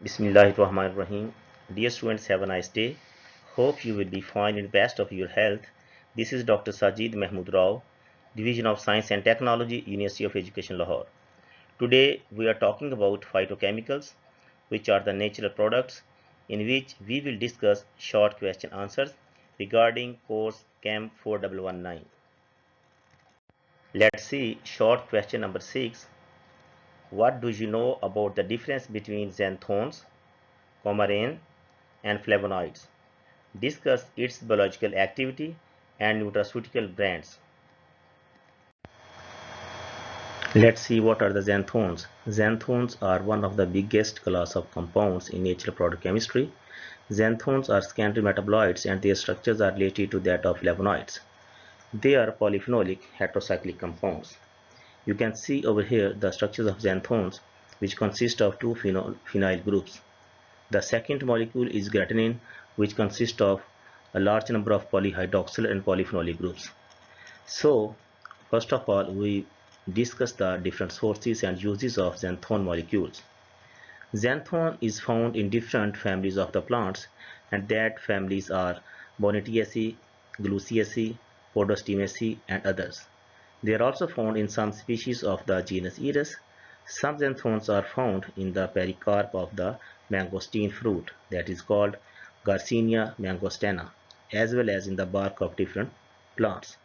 Bismillahirrahmanirrahim. Dear students, have a nice day. Hope you will be fine in the best of your health. This is Dr. Sajid Mahmood Rao, Division of Science and Technology, University of Education, Lahore. Today we are talking about phytochemicals, which are the natural products, in which we will discuss short question answers regarding course Chem 4119. Let's see short question number 6. What do you know about the difference between xanthones, coumarin, and flavonoids? Discuss its biological activity and nutraceutical brands. Let's see what are the xanthones. Xanthones are one of the biggest class of compounds in natural product chemistry. Xanthones are secondary metabolites and their structures are related to that of flavonoids. They are polyphenolic heterocyclic compounds. You can see over here the structures of xanthones, which consist of two phenyl groups. The second molecule is gratinine, which consists of a large number of polyhydroxyl and polyphenolic groups. So, first of all, we discuss the different sources and uses of xanthone molecules. Xanthone is found in different families of the plants, and that families are Bonitiaceae, Gluciaceae, Podostemaceae, and others. They are also found in some species of the genus Eris. Some xanthones are found in the pericarp of the mangosteen fruit, that is called Garcinia mangostana, as well as in the bark of different plants.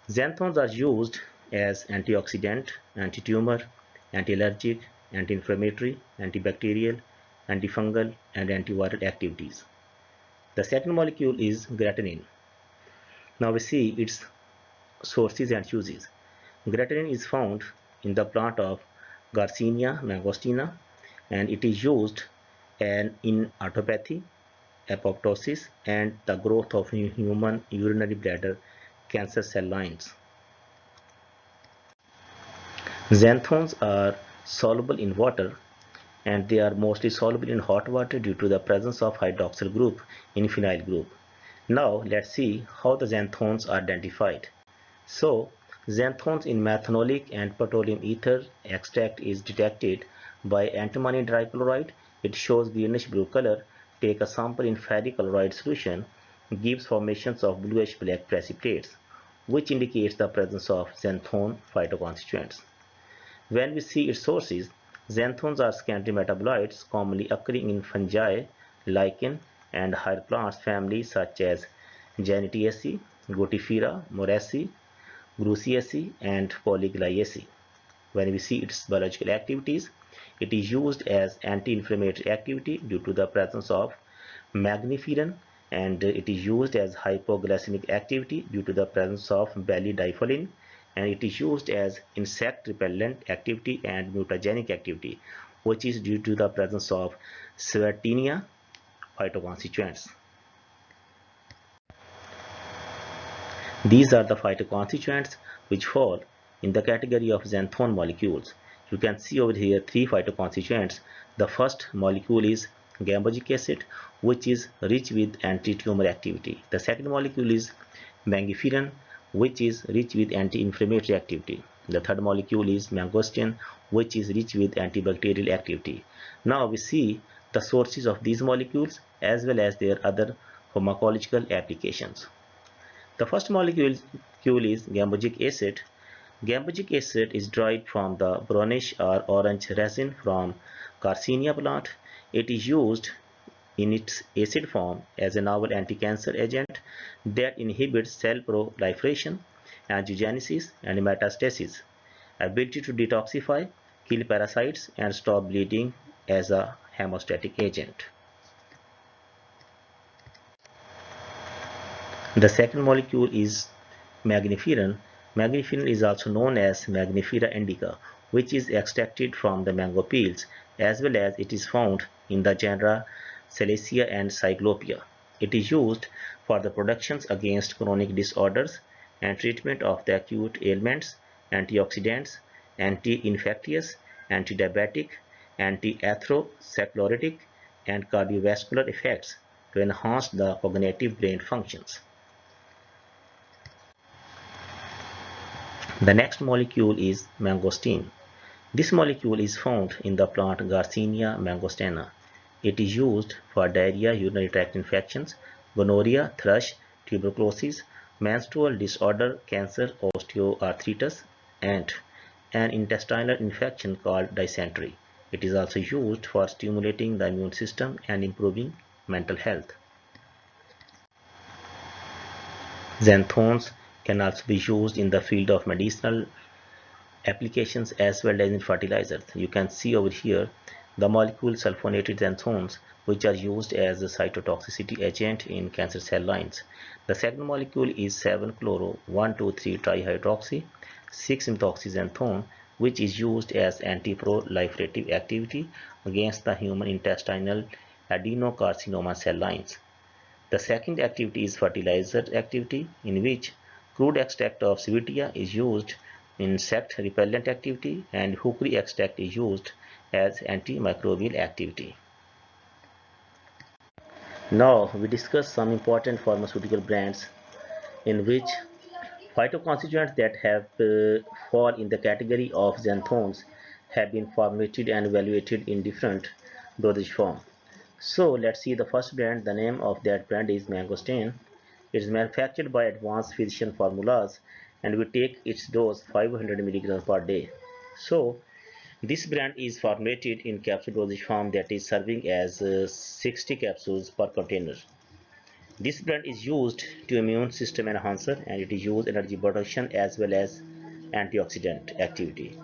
Xanthones are used as antioxidant, anti-tumor, anti-allergic, anti-inflammatory, antibacterial, antifungal, and antiviral activities. The second molecule is gratinine. Now we see its sources and uses. Gratinine is found in the plant of Garcinia mangostina, and it is used in autopathy, apoptosis, and the growth of human urinary bladder cancer cell lines. Xanthones are soluble in water, and they are mostly soluble in hot water due to the presence of hydroxyl group in phenyl group. Now let's see how the xanthones are identified. So, xanthones in methanolic and petroleum ether extract is detected by antimony dichloride. It shows greenish blue color. Take a sample in ferric chloride solution, gives formations of bluish black precipitates, which indicates the presence of xanthone phytoconstituents. When we see its sources, xanthones are secondary metabolites commonly occurring in fungi, lichen, and higher plants families such as Genetiaceae, Gotifera, Moraceae, Gruciaceae, and Polyglaciaceae. When we see its biological activities, it is used as anti-inflammatory activity due to the presence of magniferin, and it is used as hypoglycemic activity due to the presence of ballydipholin, and it is used as insect repellent activity and mutagenic activity, which is due to the presence of Svertinia phytoconstituents. These are the phytoconstituents which fall in the category of xanthone molecules. You can see over here three phytoconstituents. The first molecule is gambogic acid, which is rich with anti-tumor activity. The second molecule is mangiferin, which is rich with anti-inflammatory activity. The third molecule is mangosteen, which is rich with antibacterial activity. Now we see the sources of these molecules as well as their other pharmacological applications. The first molecule is gambogic acid. Gambogic acid is derived from the brownish or orange resin from Garcinia plant. It is used in its acid form as a novel anti-cancer agent that inhibits cell proliferation, angiogenesis, and metastasis, ability to detoxify, kill parasites, and stop bleeding as a hemostatic agent. The second molecule is magniferin. Magniferin is also known as Magnifera indica, which is extracted from the mango peels, as well as it is found in the genera Salacia and Cyclopia. It is used for the protections against chronic disorders and treatment of the acute ailments, antioxidants, anti-infectious, anti-diabetic, anti-atherosclerotic, and cardiovascular effects to enhance the cognitive brain functions. The next molecule is mangosteen. This molecule is found in the plant Garcinia mangostana. It is used for diarrhea, urinary tract infections, gonorrhea, thrush, tuberculosis, menstrual disorder, cancer, osteoarthritis, and an intestinal infection called dysentery. It is also used for stimulating the immune system and improving mental health. Xanthones can also be used in the field of medicinal applications as well as in fertilizers. You can see over here the molecule sulfonated xanthones, which are used as a cytotoxicity agent in cancer cell lines. The second molecule is 7-chloro-1,2,3-trihydroxy 6-methoxyxanthone, which is used as anti-proliferative activity against the human intestinal adenocarcinoma cell lines. The second activity is fertilizer activity, in which crude extract of Civita is used in insect repellent activity and hookery extract is used as antimicrobial activity. Now we discuss some important pharmaceutical brands in which phytoconstituents that have fall in the category of xanthones have been formulated and evaluated in different dosage form. So let's see the first brand. The name of that brand is Mangosteen. It is manufactured by Advanced Physician Formulas and we take its dose 500 mg per day. So this brand is formulated in capsule dosage form, that is serving as 60 capsules per container. This brand is used to immune system enhancer and it is used energy production as well as antioxidant activity.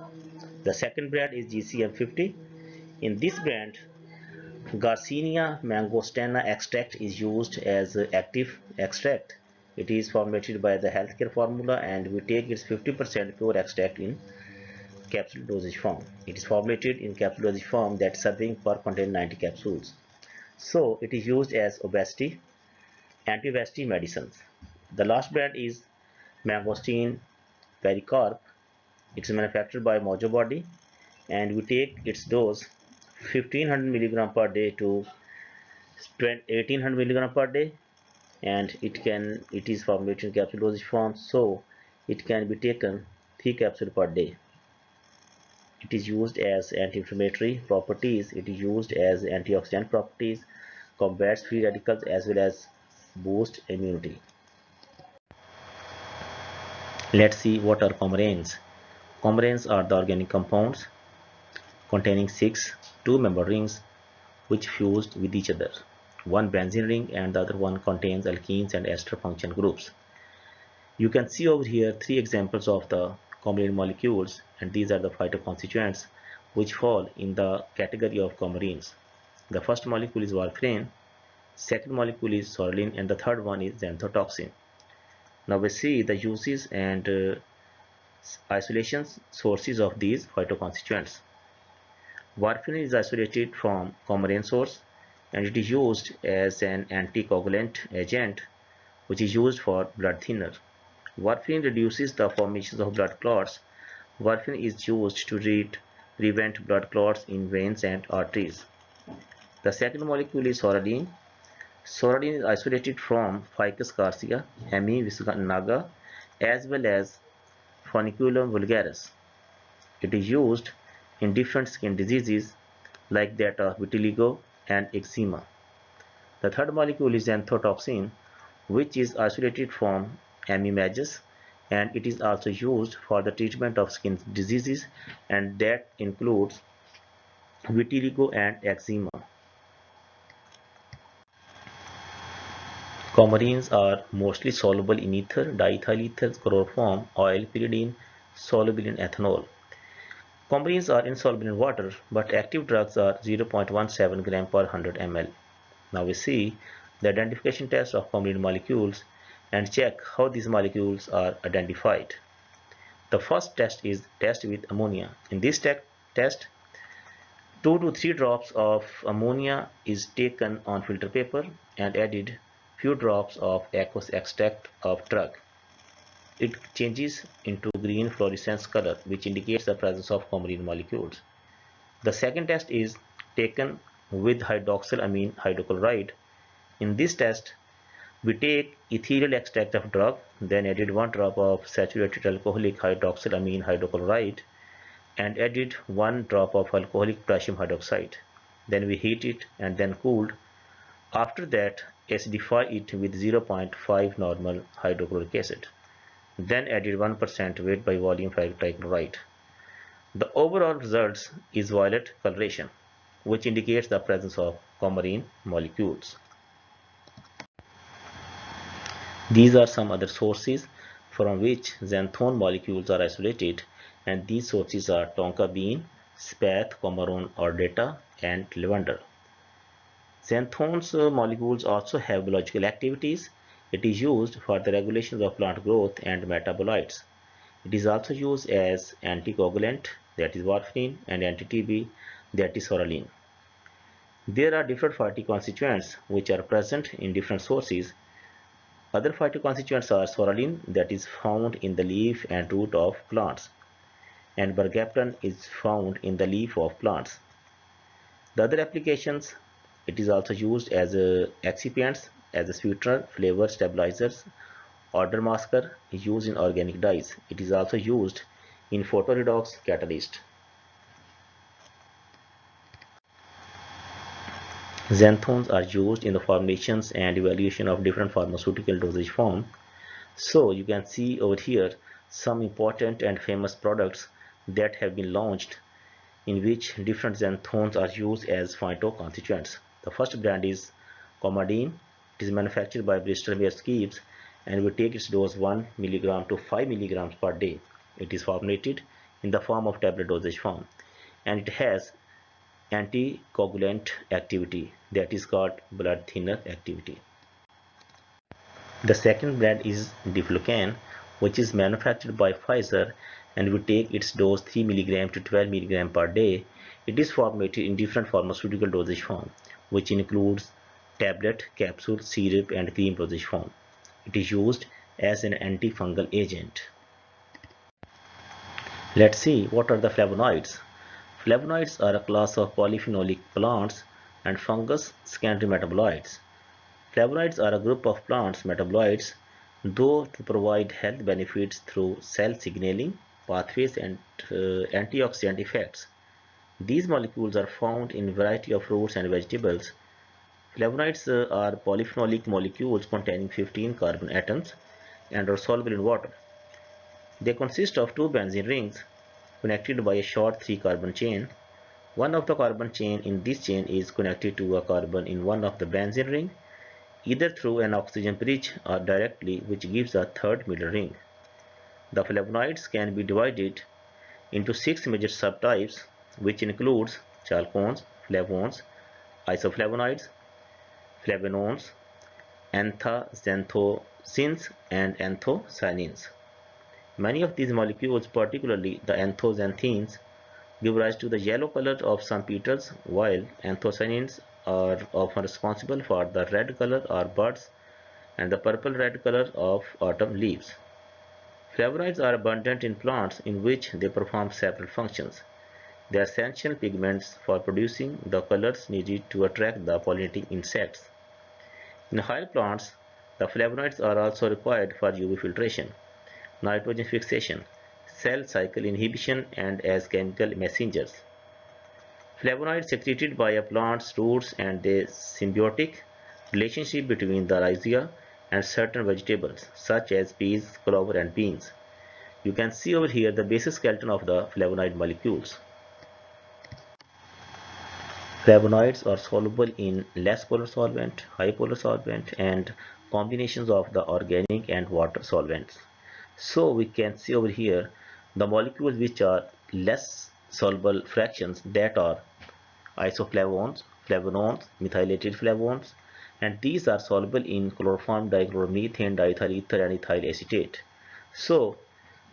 The second brand is GCM50. In this brand, Garcinia mangostana extract is used as active extract. It is formulated by the healthcare formula and we take its 50% pure extract in capsule dosage form. It is formulated in capsule dosage form that serving per contain 90 capsules. So it is used as obesity, anti-obesity medicines. The last brand is mangosteen pericarp. It is manufactured by Mojo Body and we take its dose 1500 mg per day to 1800 mg per day, and it is formulated in capsule dosage form, so it can be taken 3 capsules per day. It is used as anti-inflammatory properties, it is used as antioxidant properties, combats free radicals as well as boost immunity. Let's see what are coumarins. Coumarins are the organic compounds containing 6 two-member rings which fused with each other. One benzene ring and the other one contains alkenes and ester function groups. You can see over here 3 examples of the coumarin molecules, and these are the phytoconstituents which fall in the category of coumarins. The first molecule is warfarin, second molecule is sorolin, and the third one is xanthotoxin. Now we see the uses and isolation sources of these phytoconstituents. Warfarin is isolated from coumarin source and it is used as an anticoagulant agent which is used for blood thinner. Warfarin reduces the formation of blood clots. Warfarin is used to prevent blood clots in veins and arteries. The second molecule is sorolin. Sorolin is isolated from Ficus carcia, hemiviscinaga, as well as Funiculum vulgaris. It is used in different skin diseases like that of vitiligo and eczema. The third molecule is xanthotoxin, which is isolated from Amimagus, and it is also used for the treatment of skin diseases, and that includes vitiligo and eczema. Coumarins are mostly soluble in ether, diethyl ether, chloroform, oil, pyridine, soluble in ethanol. Coumarins are insoluble in water, but active drugs are 0.17 gram per 100 ml. Now we see the identification test of coumarin molecules and check how these molecules are identified. The first test is test with ammonia. In this test, 2 to 3 drops of ammonia is taken on filter paper and added few drops of aqueous extract of drug. It changes into green fluorescence color, which indicates the presence of coumarin molecules. The second test is taken with hydroxylamine hydrochloride. In this test, we take ethereal extract of drug, then added 1 drop of saturated alcoholic hydroxylamine hydrochloride, and added 1 drop of alcoholic potassium hydroxide. Then we heat it and then cooled. After that, acidify it with 0.5 normal hydrochloric acid. Then added 1% weight by volume trichloride. The overall result is violet coloration, which indicates the presence of coumarin molecules. These are some other sources from which xanthone molecules are isolated, and these sources are tonka bean, spath, coumarin ardata, and lavender. Xanthone's molecules also have biological activities. It is used for the regulation of plant growth and metabolites. It is also used as anticoagulant, that is warfarin, and anti-TB, that is sorolin. There are different phytoconstituents which are present in different sources. Other phytoconstituents are sorolin, that is found in the leaf and root of plants, and bergaptan is found in the leaf of plants. The other applications, it is also used as excipients, as a sweetener, flavor stabilizers, odor masker, used in organic dyes. It is also used in photoredox catalyst. Xanthones are used in the formulations and evaluation of different pharmaceutical dosage forms. So you can see over here some important and famous products that have been launched in which different xanthones are used as phytoconstituents. The first brand is Comadine. It is manufactured by Bristol Myers Squibb and will take its dose 1 mg to 5 mg per day. It is formulated in the form of tablet dosage form, and it has anticoagulant activity, that is called blood thinner activity. The second brand is Diflucan, which is manufactured by Pfizer and will take its dose 3 mg to 12 mg per day. It is formulated in different pharmaceutical dosage form, which includes tablet, capsule, syrup, and cream dosage form. It is used as an antifungal agent. Let's see what are the flavonoids. Flavonoids are a class of polyphenolic plants and fungus secondary metabolites. Flavonoids are a group of plants metabolites, though to provide health benefits through cell signaling pathways and antioxidant effects. These molecules are found in a variety of fruits and vegetables. Flavonoids are polyphenolic molecules containing 15 carbon atoms and are soluble in water. They consist of two benzene rings connected by a short 3-carbon chain. One of the carbon chain in this chain is connected to a carbon in one of the benzene ring, either through an oxygen bridge or directly, which gives a third middle ring. The flavonoids can be divided into 6 major subtypes, which includes chalcones, flavones, isoflavonoids, flavanones, anthocyanins, and anthocyanins. Many of these molecules, particularly the anthocyanins, give rise to the yellow color of some petals, while anthocyanins are often responsible for the red color of buds and the purple-red color of autumn leaves. Flavonoids are abundant in plants in which they perform several functions. They are essential pigments for producing the colors needed to attract the pollinating insects. In higher plants, the flavonoids are also required for UV filtration, nitrogen fixation, cell cycle inhibition, and as chemical messengers. Flavonoids secreted by a plant's roots and the symbiotic relationship between the rhizia and certain vegetables such as peas, clover, and beans. You can see over here the basic skeleton of the flavonoid molecules. Flavonoids are soluble in less polar solvent, high polar solvent, and combinations of the organic and water solvents. So we can see over here the molecules which are less soluble fractions, that are isoflavones, flavonones, methylated flavones, and these are soluble in chloroform, dichloromethane, diethyl ether, and ethyl acetate. So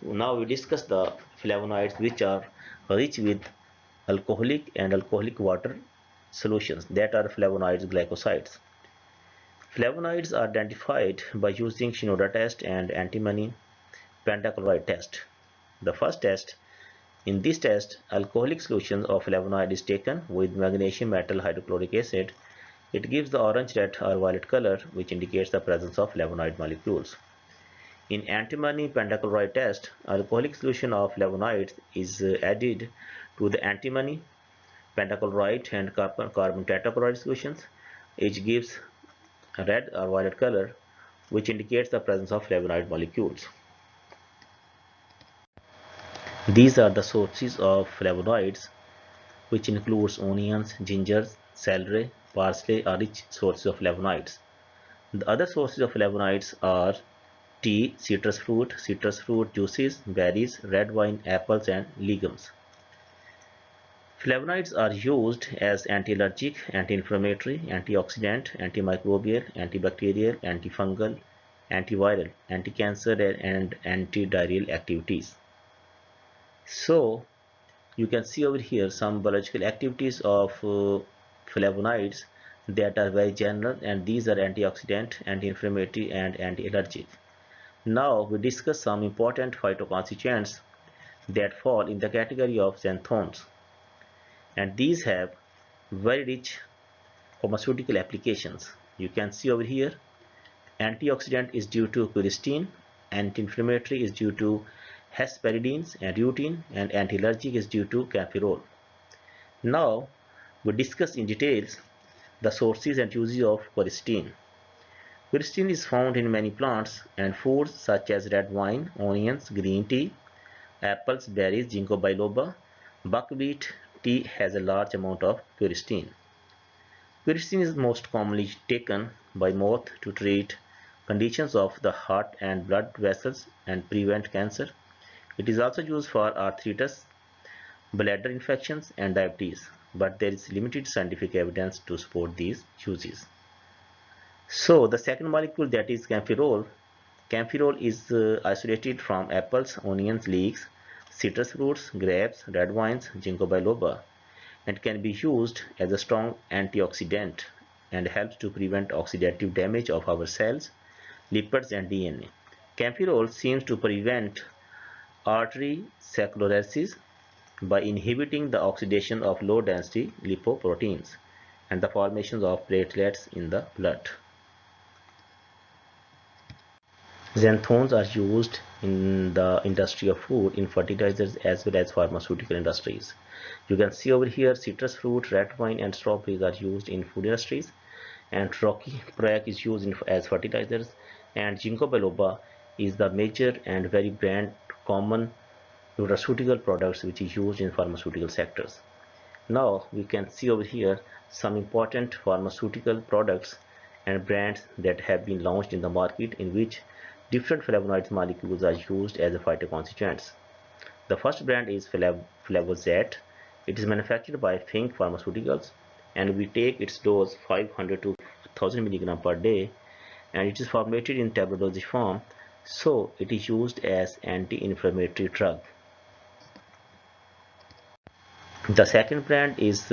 now we discuss the flavonoids which are rich with alcoholic and alcoholic water solutions, that are flavonoids glycosides. Flavonoids are identified by using Shinoda test and antimony pentachloride test. The first test, in this test, alcoholic solution of flavonoid is taken with magnesium metal hydrochloric acid. It gives the orange, red, or violet color, which indicates the presence of flavonoid molecules. In antimony pentachloride test, alcoholic solution of flavonoids is added to the antimony pentachloride and carbon tetrachloride solutions. Each gives a red or violet color, which indicates the presence of flavonoid molecules. These are the sources of flavonoids, which includes onions, ginger, celery, parsley are rich sources of flavonoids. The other sources of flavonoids are tea, citrus fruit juices, berries, red wine, apples, and legumes. Flavonoids are used as anti-allergic, anti-inflammatory, antioxidant, antimicrobial, antibacterial, antifungal, antiviral, anti-cancer, and antidiarrheal activities. So you can see over here some biological activities of flavonoids that are very general, and these are antioxidant, anti-inflammatory, and anti-allergic. Now we discuss some important phytoconstituents that fall in the category of xanthones, and these have very rich pharmaceutical applications. You can see over here, antioxidant is due to quercetin, anti-inflammatory is due to hesperidins and rutin, and anti-allergic is due to kaempferol. Now we discuss in details the sources and uses of quercetin. Quercetin is found in many plants and foods such as red wine, onions, green tea, apples, berries, ginkgo biloba. Buckwheat tea has a large amount of quercetin. Quercetin is most commonly taken by mouth to treat conditions of the heart and blood vessels and prevent cancer. It is also used for arthritis, bladder infections, and diabetes, but there is limited scientific evidence to support these uses. So the second molecule, that is kaempferol. Kaempferol is isolated from apples, onions, leeks, citrus fruits, grapes, red wines, ginkgo biloba, and can be used as a strong antioxidant and helps to prevent oxidative damage of our cells, lipids, and DNA. Kaempferol seems to prevent arteriosclerosis by inhibiting the oxidation of low-density lipoproteins and the formation of platelets in the blood. Xanthones are used in the industry of food, in fertilizers, as well as pharmaceutical industries. You can see over here citrus fruit, red wine, and strawberries are used in food industries, and rocky prague is used as fertilizers, and ginkgo biloba is the major and very brand common nutraceutical products which is used in pharmaceutical sectors. Now we can see over here some important pharmaceutical products and brands that have been launched in the market, in which different flavonoid molecules are used as phytoconstituents. The first brand is Flavozet. It is manufactured by Fink Pharmaceuticals, and we take its dose 500 to 1000 mg per day, and it is formulated in tablet dosage form, so it is used as anti-inflammatory drug. The second brand is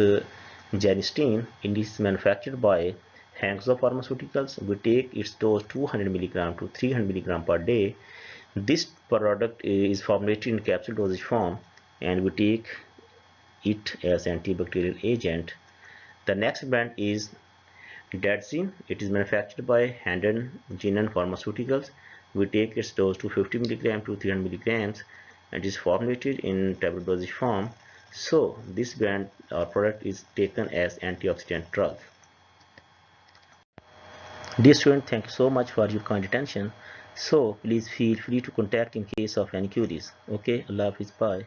Genistein. It is manufactured by Hangzhou Pharmaceuticals. We take its dose 200 mg to 300 mg per day. This product is formulated in capsule dosage form, and we take it as antibacterial agent. The next brand is Dadzin. It is manufactured by Handan Jinan Pharmaceuticals. We take its dose to 50 mg to 300 mg, and is formulated in tablet dosage form. So this brand or product is taken as antioxidant drug. Dear student, thank you so much for your kind attention. So please feel free to contact in case of any queries. Okay, Allah Hafiz, bye.